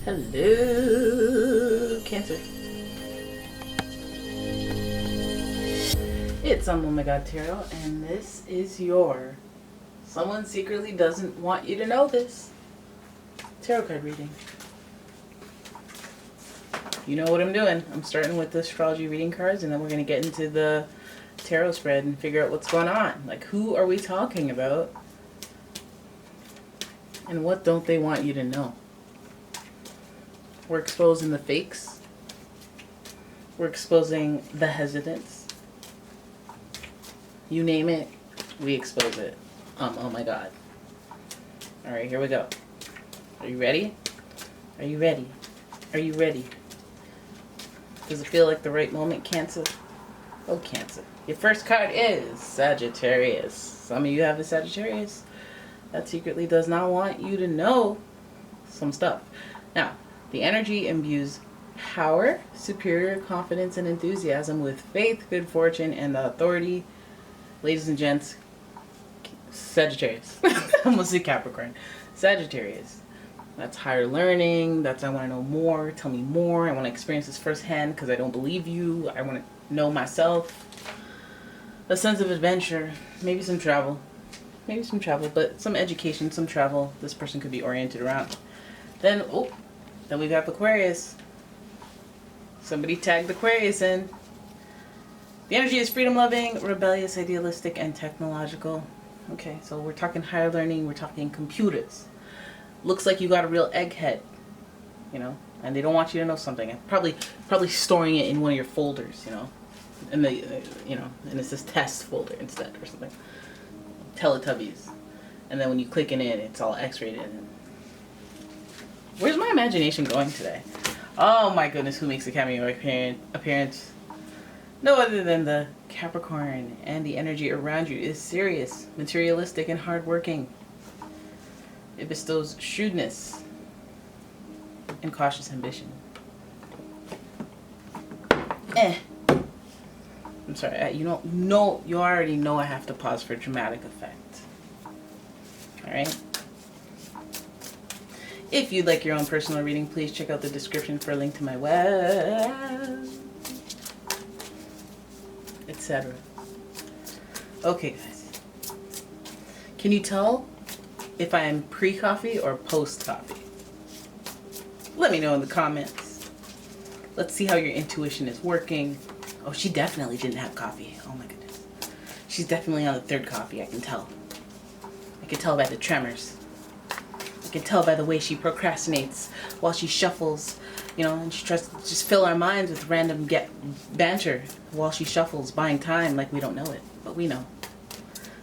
Hello, Cancer. It's umomgtarot, and this is your someone secretly doesn't want you to know this tarot card reading. You know what I'm doing. I'm starting with the astrology reading cards, and then we're going to get into the tarot spread and figure out what's going on. Like, who are we talking about? And what don't they want you to know? We're exposing the fakes. We're exposing the hesitance. You name it, we expose it. Oh my God. Alright, here we go. Are you ready? Are you ready? Are you ready? Does it feel like the right moment, Cancer? Oh, Cancer. Your first card is Sagittarius. Some of you have a Sagittarius that secretly does not want you to know some stuff. Now, the energy imbues power, superior confidence, and enthusiasm with faith, good fortune, and the authority. Ladies and gents, Sagittarius. I almost said Capricorn. Sagittarius. That's higher learning. That's I want to know more. Tell me more. I want to experience this firsthand because I don't believe you. I want to know myself. A sense of adventure. Maybe some travel. Maybe some travel, but some education, some travel. This person could be oriented around. Then we got Aquarius. Somebody tagged Aquarius in. The energy is freedom-loving, rebellious, idealistic, and technological. Okay, so we're talking higher learning. We're talking computers. Looks like you got a real egghead, you know, and they don't want you to know something. Probably storing it in one of your folders, you know, and and it says test folder instead or something. Teletubbies, and then when you click in it, it's all X-rated. Where's my imagination going today? Oh my goodness, who makes a cameo appearance? No other than the Capricorn, and the energy around you is serious, materialistic, and hardworking. It bestows shrewdness and cautious ambition. I'm sorry, you already know I have to pause for dramatic effect. Alright? If you'd like your own personal reading, please check out the description for a link to my web, etc. Okay, guys. Can you tell if I am pre-coffee or post-coffee? Let me know in the comments. Let's see how your intuition is working. Oh, she definitely didn't have coffee. Oh my goodness. She's definitely on the third coffee, I can tell. I can tell by the tremors. I can tell by the way she procrastinates while she shuffles, you know, and she tries to just fill our minds with random banter while she shuffles, buying time like we don't know it. But we know.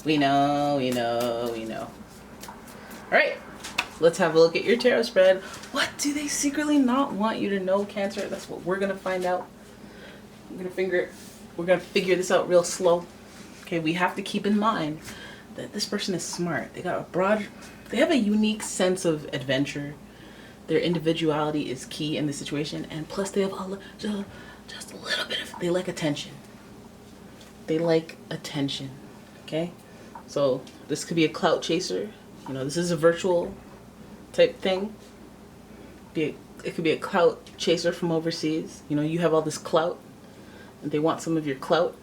We know. Alright, let's have a look at your tarot spread. What do they secretly not want you to know, Cancer? That's what we're going to find out. We're going to figure this out real slow. Okay, we have to keep in mind that this person is smart. They have a unique sense of adventure. Their individuality is key in the situation, and plus they have just a little bit of, they like attention. They like attention, okay? So this could be a clout chaser. You know, this is a virtual type thing. It could be a clout chaser from overseas. You know, you have all this clout, and they want some of your clout.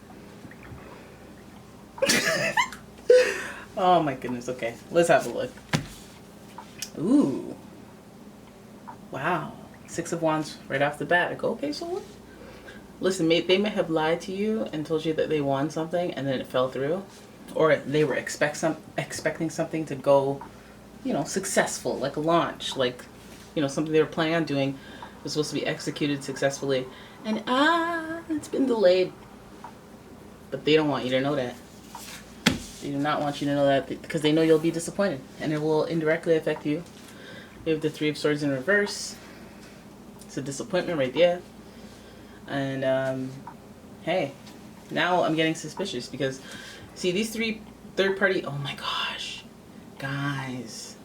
Oh my goodness. Okay, let's have a look. Ooh. Wow. 6 of Wands right off the bat. I go, okay, so what? Listen, they may have lied to you and told you that they won something and then it fell through. Or they were expecting something to go, you know, successful, like a launch, like, you know, something they were planning on doing was supposed to be executed successfully, and it's been delayed. But they don't want you to know that. They do not want you to know that because they know you'll be disappointed, and it will indirectly affect you. We have the 3 of Swords in reverse. It's a disappointment right there. And hey, now I'm getting suspicious because see, these 3 third party, oh my gosh, guys,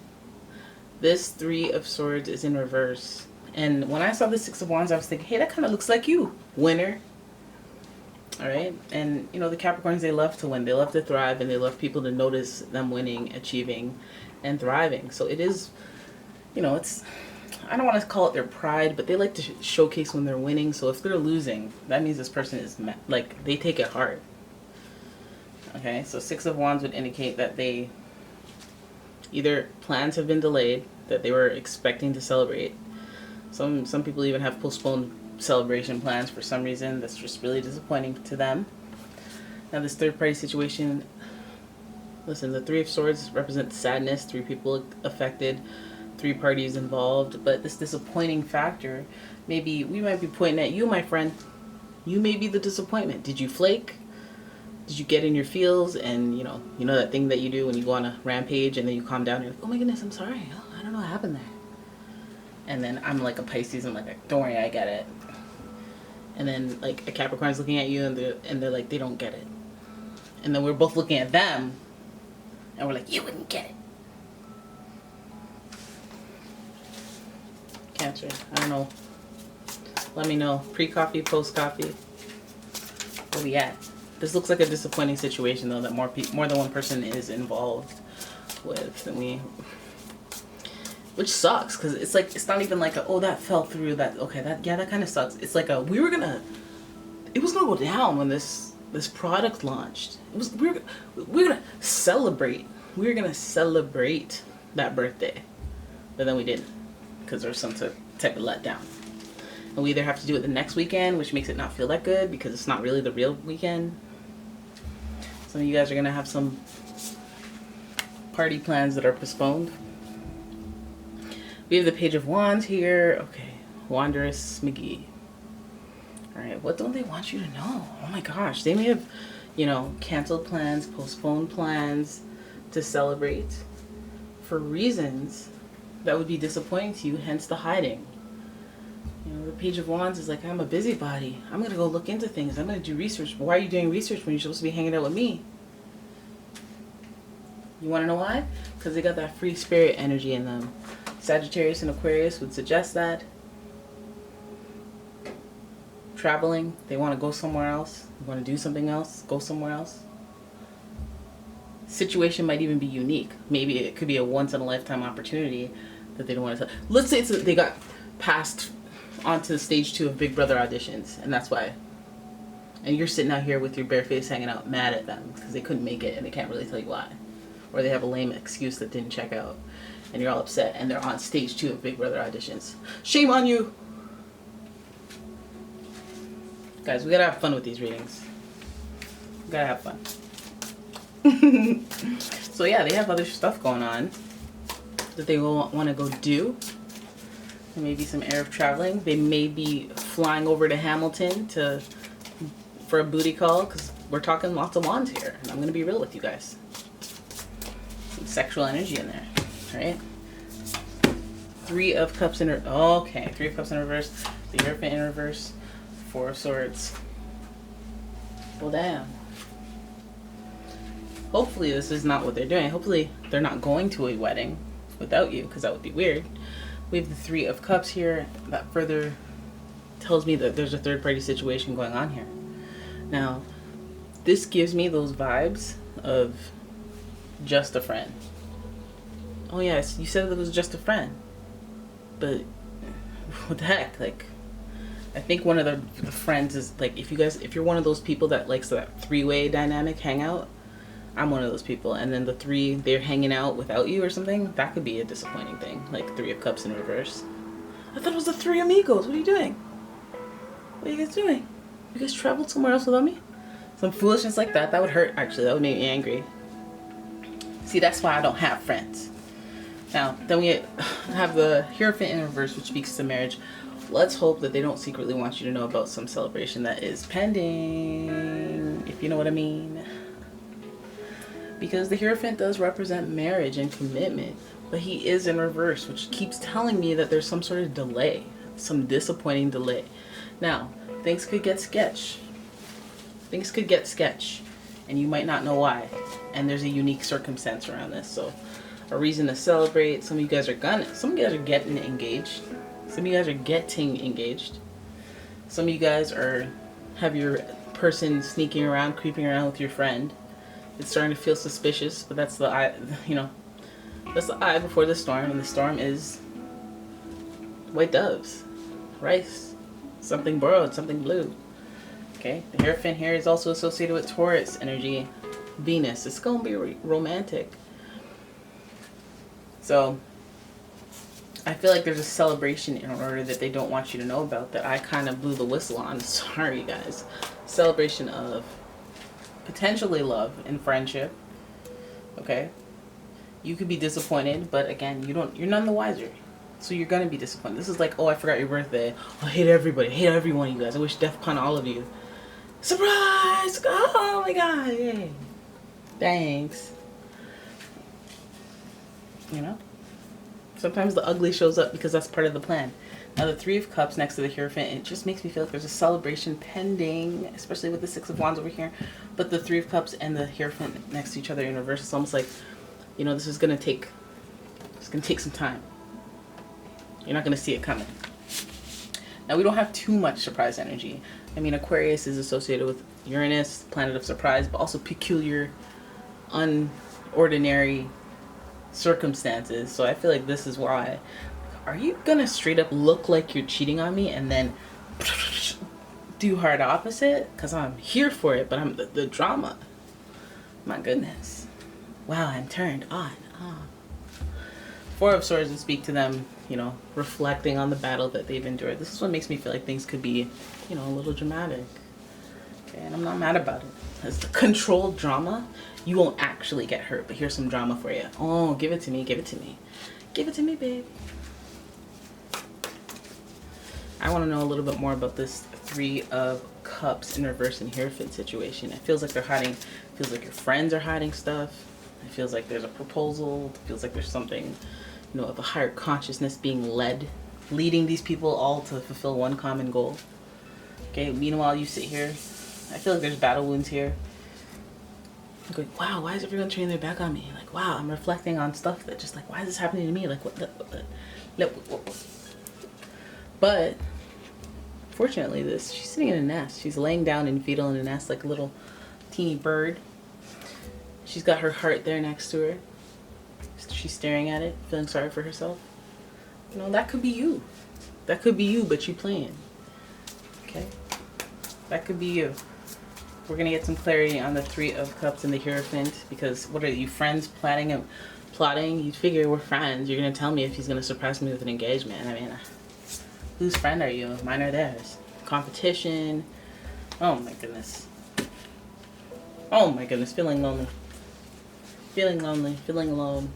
this 3 of Swords is in reverse. And when I saw the 6 of Wands, I was thinking, hey, that kind of looks like you, winner. All right. And you know, the Capricorns, they love to win, they love to thrive, and they love people to notice them winning, achieving, and thriving. So it is, you know, it's I don't want to call it their pride, but they like to showcase when they're winning. So if they're losing, that means this person is like, they take it hard. Okay, so Six of Wands would indicate that they either plans have been delayed that they were expecting to celebrate. Some people even have postponed celebration plans for some reason. That's just really disappointing to them. Now this third party situation, listen, the Three of Swords represents sadness, 3 people affected, 3 parties involved, but this disappointing factor, maybe we might be pointing at you, my friend. You may be the disappointment. Did you flake? Did you get in your feels and you know that thing that you do when you go on a rampage and then you calm down and you're like, oh my goodness, I'm sorry. Oh, I don't know what happened there. And then I'm like a Pisces, I'm like, don't worry, I get it. And then like a Capricorn's looking at you and they're like, they don't get it. And then we're both looking at them and we're like, you wouldn't get it. Cancer, I don't know. Let me know. Pre-coffee, post-coffee. Where we at? This looks like a disappointing situation though, that more than one person is involved with than we, which sucks because it's like, it's not even like a, oh, that fell through, that okay, that kind of sucks. It's like a, it was gonna go down when this product launched. We were gonna celebrate. We were gonna celebrate that birthday, but then we didn't because there's some type of letdown. And we either have to do it the next weekend, which makes it not feel that good because it's not really the real weekend. Some of you guys are gonna have some party plans that are postponed. We have the Page of Wands here. Okay, Wanderous McGee. All right, what don't they want you to know? Oh my gosh, they may have, canceled plans, postponed plans to celebrate for reasons that would be disappointing to you, hence the hiding. The Page of Wands is like, I'm a busybody. I'm going to go look into things. I'm going to do research. Why are you doing research when you're supposed to be hanging out with me? You want to know why? Because they got that free spirit energy in them. Sagittarius and Aquarius would suggest that. Traveling. They want to go somewhere else. They want to do something else. Go somewhere else. Situation might even be unique. Maybe it could be a once-in-a-lifetime opportunity that they don't want to. Let's say they got passed onto stage 2 of Big Brother auditions, and that's why. And you're sitting out here with your bare face hanging out, mad at them because they couldn't make it and they can't really tell you why, or they have a lame excuse that didn't check out, and you're all upset. And they're on stage 2 of Big Brother auditions. Shame on you, guys. We gotta have fun with these readings. We gotta have fun. So yeah, they have other stuff going on that they will want to go do. There may be some air of traveling. They may be flying over to Hamilton for a booty call, because we're talking lots of wands here, and I'm going to be real with you guys. Some sexual energy in there, right? 3 of Cups in okay, 3 of Cups in reverse, the Hierophant in reverse, 4 of Swords. Well, damn. Hopefully this is not what they're doing. Hopefully they're not going to a wedding without you, because that would be weird. We have the 3 of Cups here. That further tells me that there's a third party situation going on here. Now, this gives me those vibes of just a friend. Oh yes, you said it was just a friend. But what the heck? Like, I think one of the friends is like, if you're one of those people that likes that 3-way dynamic hangout, I'm one of those people. And then the 3, they're hanging out without you or something. That could be a disappointing thing. Like 3 of Cups in reverse. I thought it was the 3 amigos. What are you doing? What are you guys doing? You guys traveled somewhere else without me? Some foolishness like that. That would hurt, actually. That would make me angry. See, that's why I don't have friends. Now, then we have the Hierophant in reverse, which speaks to marriage. Let's hope that they don't secretly want you to know about some celebration that is pending, if you know what I mean. Because the Hierophant does represent marriage and commitment, but he is in reverse, which keeps telling me that there's some sort of delay, some disappointing delay. Now, things could get sketch. Things could get sketch, and you might not know why. And there's a unique circumstance around this, so a reason to celebrate. Some of you guys are getting engaged. Some of you guys are getting engaged. Some of you guys have your person sneaking around, creeping around with your friend. It's starting to feel suspicious, but that's the eye, that's the eye before the storm, and the storm is white doves, rice, something borrowed, something blue. Okay, the Hierophant here is also associated with Taurus energy, Venus. It's going to be romantic. So I feel like there's a celebration in order that they don't want you to know about that I kind of blew the whistle on. Sorry, guys. Celebration of potentially love and friendship. Okay, you could be disappointed, but again, you're none the wiser. So you're gonna be disappointed. This is like, oh, I forgot your birthday. Oh, I hate everybody. I hate every one of you guys. I wish death upon all of you. Surprise! Oh my god! Yay! Thanks. You know, sometimes the ugly shows up because that's part of the plan. Now the Three of Cups next to the Hierophant, it just makes me feel like there's a celebration pending, especially with the Six of Wands over here. But the Three of Cups and the Hierophant next to each other in reverse, it's almost like, you know, this is gonna take some time. You're not gonna see it coming. Now we don't have too much surprise energy. I mean, Aquarius is associated with Uranus, planet of surprise, but also peculiar, unordinary circumstances. So I feel like this is why. Are you gonna straight up look like you're cheating on me and then do hard opposite? Because I'm here for it, but I'm the drama. My goodness. Wow, I'm turned on. Oh. Four of Swords would speak to them, you know, reflecting on the battle that they've endured. This is what makes me feel like things could be, you know, a little dramatic. Okay, and I'm not mad about it. As the controlled drama, you won't actually get hurt, but here's some drama for you. Oh, give it to me, give it to me. Give it to me, babe. I want to know a little bit more about this Three of Cups in reverse and Hierophant situation. It feels like they're hiding, it feels like your friends are hiding stuff. It feels like there's a proposal. It feels like there's something, you know, of a higher consciousness being leading these people all to fulfill one common goal. Okay, meanwhile you sit here. I feel like there's battle wounds here. I'm going, wow, why is everyone turning their back on me? Like, wow, I'm reflecting on stuff that just like, why is this happening to me? Like, what? But fortunately, she's sitting in a nest. She's laying down in fetal in a nest like a little teeny bird. She's got her heart there next to her. She's staring at it, feeling sorry for herself. You know, that could be you. That could be you, but you playing. Okay? That could be you. We're going to get some clarity on the Three of Cups and the Hierophant, because what are you, friends planning and plotting? You figure we're friends. You're going to tell me if he's going to surprise me with an engagement. I mean, whose friend are you? Mine or theirs? Competition? Oh my goodness. Oh my goodness, feeling lonely. Feeling lonely, feeling alone,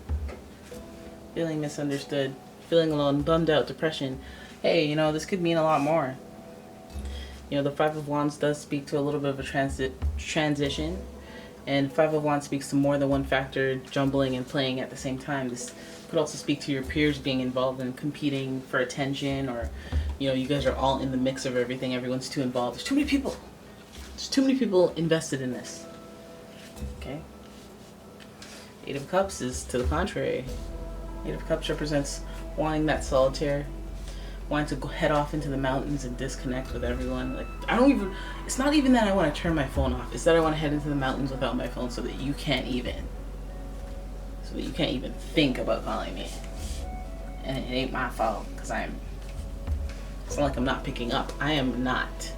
feeling misunderstood, feeling alone, bummed out, depression. Hey, you know, this could mean a lot more. You know, the Five of Wands does speak to a little bit of a transition, and Five of Wands speaks to more than one factor jumbling and playing at the same time. This could also speak to your peers being involved in competing for attention, or, you know, you guys are all in the mix of everything. Everyone's too involved. There's too many people. There's too many people invested in this. Okay? Eight of Cups is to the contrary. Eight of Cups represents wanting that solitaire, wanting to go head off into the mountains and disconnect with everyone. Like, it's not even that I want to turn my phone off. It's that I want to head into the mountains without my phone so that you can't even think about calling me. And it ain't my fault, because it's not like I'm not picking up. I am not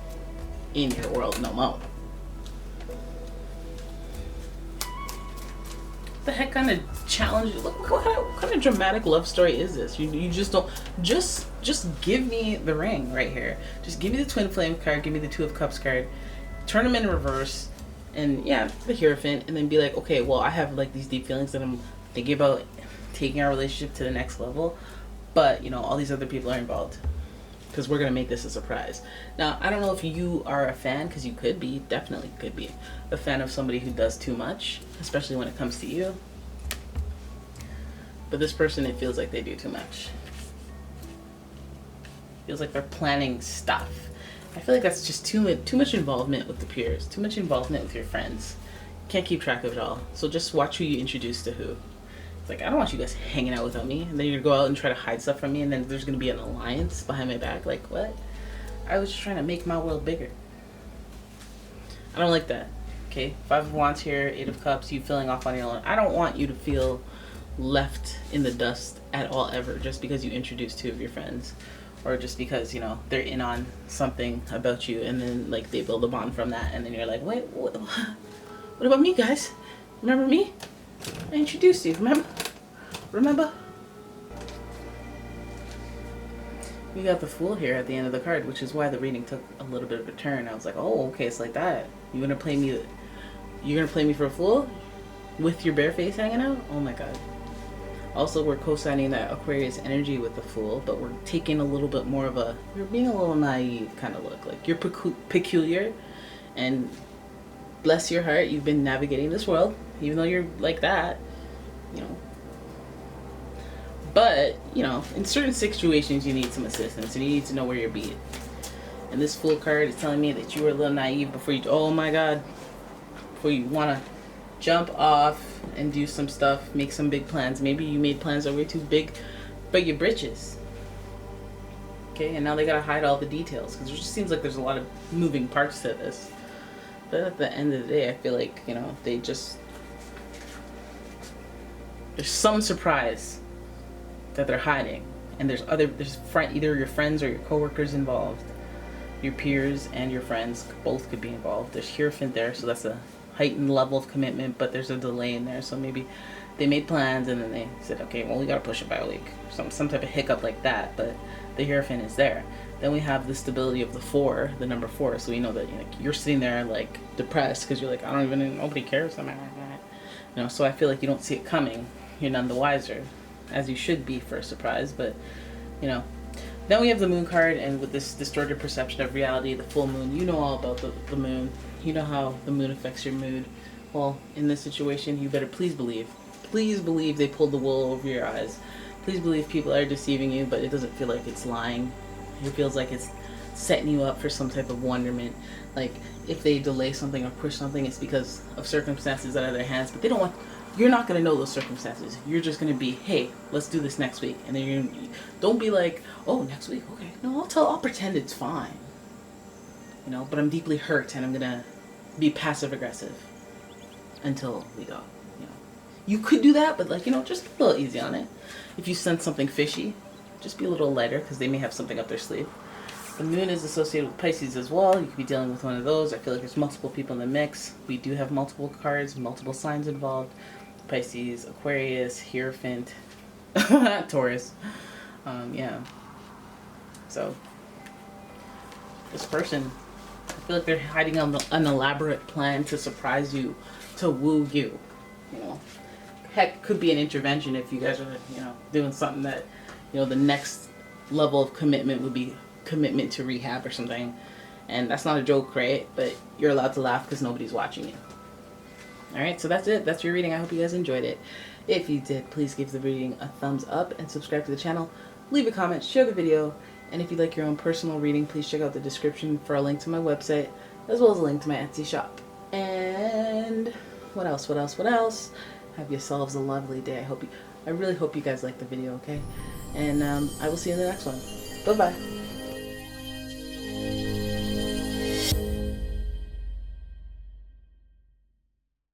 in your world no more. The heck kind of challenge? Look, what kind of dramatic love story is this? You just don't, just give me the ring right here. Just give me the Twin Flame card, give me the Two of Cups card, turn them in reverse, and yeah, the Hierophant, and then be like, okay, well, I have like these deep feelings that I'm thinking about taking our relationship to the next level, but you know, all these other people are involved, because we're gonna make this a surprise. Now, I don't know if you are a fan, because you could be, definitely could be a fan of somebody who does too much, especially when it comes to you. But this person, it feels like they do too much. Feels like they're planning stuff. I feel like that's just too much involvement with the peers, too much involvement with your friends. You can't keep track of it all. So just watch who you introduce to who. It's like, I don't want you guys hanging out without me, and then you're gonna go out and try to hide stuff from me, and then there's gonna be an alliance behind my back. Like, what? I was just trying to make my world bigger. I don't like that. Okay, Five of Wands here, Eight of Cups, you feeling off on your own. I don't want you to feel left in the dust at all ever just because you introduced two of your friends, or just because, you know, they're in on something about you, and then like they build a bond from that, and then you're like, wait, what about me, guys? Remember me? I introduced you, remember? We got the Fool here at the end of the card, which is why the reading took a little bit of a turn. I was like, oh, okay, it's like that. You're gonna play me for a fool with your bare face hanging out? Oh my god. Also, we're co-signing that Aquarius energy with the Fool, but we're taking a little bit more of a, you're being a little naive kind of look. Like, you're peculiar, and bless your heart, you've been navigating this world, even though you're like that, you know. But, you know, in certain situations you need some assistance, and you need to know where you're beat. And this Fool card is telling me that you were a little naive before you, oh my god, before you want to jump off and do some stuff, make some big plans. Maybe you made plans that were way too big, but your britches. Okay, and now they gotta hide all the details, because it just seems like there's a lot of moving parts to this. But at the end of the day, I feel like, you know, there's some surprise that they're hiding, and there's either your friends or your coworkers involved, your peers and your friends both could be involved. There's Hierophant there, so that's a heightened level of commitment, but there's a delay in there, so maybe they made plans and then they said, okay, well, we gotta push it by a week, some type of hiccup like that, but the Hierophant is there. Then we have the stability of the 4, the number 4, so we know that, you know, you're sitting there like depressed because you're like, nobody cares, you know. So I feel like you don't see it coming. You're none the wiser, as you should be for a surprise, but you know. Then we have the Moon card, and with this distorted perception of reality, the full moon, you know all about the moon. You know how the moon affects your mood. Well, in this situation, you better please believe they pulled the wool over your eyes. Please believe people are deceiving you, but it doesn't feel like it's lying. It feels like it's setting you up for some type of wonderment. Like, if they delay something or push something, it's because of circumstances out of their hands, but they don't want, you're not going to know those circumstances. You're just going to be, hey, let's do this next week. And then don't be like, oh, next week, okay. No, I'll pretend it's fine. You know, but I'm deeply hurt, and I'm going to be passive aggressive until we go. You know, you could do that, but like, you know, just be a little easy on it. If you sense something fishy, just be a little lighter, because they may have something up their sleeve. The moon is associated with Pisces as well. You could be dealing with one of those. I feel like there's multiple people in the mix. We do have multiple cards, multiple signs involved. Pisces, Aquarius, Hierophant, Taurus. Yeah. So, this person, I feel like they're hiding an elaborate plan to surprise you, to woo you. You know, heck, could be an intervention if you guys are, you know, doing something that, you know, the next level of commitment would be commitment to rehab or something. And that's not a joke, right? But you're allowed to laugh because nobody's watching you. Alright, so that's it. That's your reading. I hope you guys enjoyed it. If you did, please give the reading a thumbs up and subscribe to the channel. Leave a comment, share the video, and if you'd like your own personal reading, please check out the description for a link to my website, as well as a link to my Etsy shop. And what else? Have yourselves a lovely day. I really hope you guys liked the video, okay? And I will see you in the next one. Bye-bye.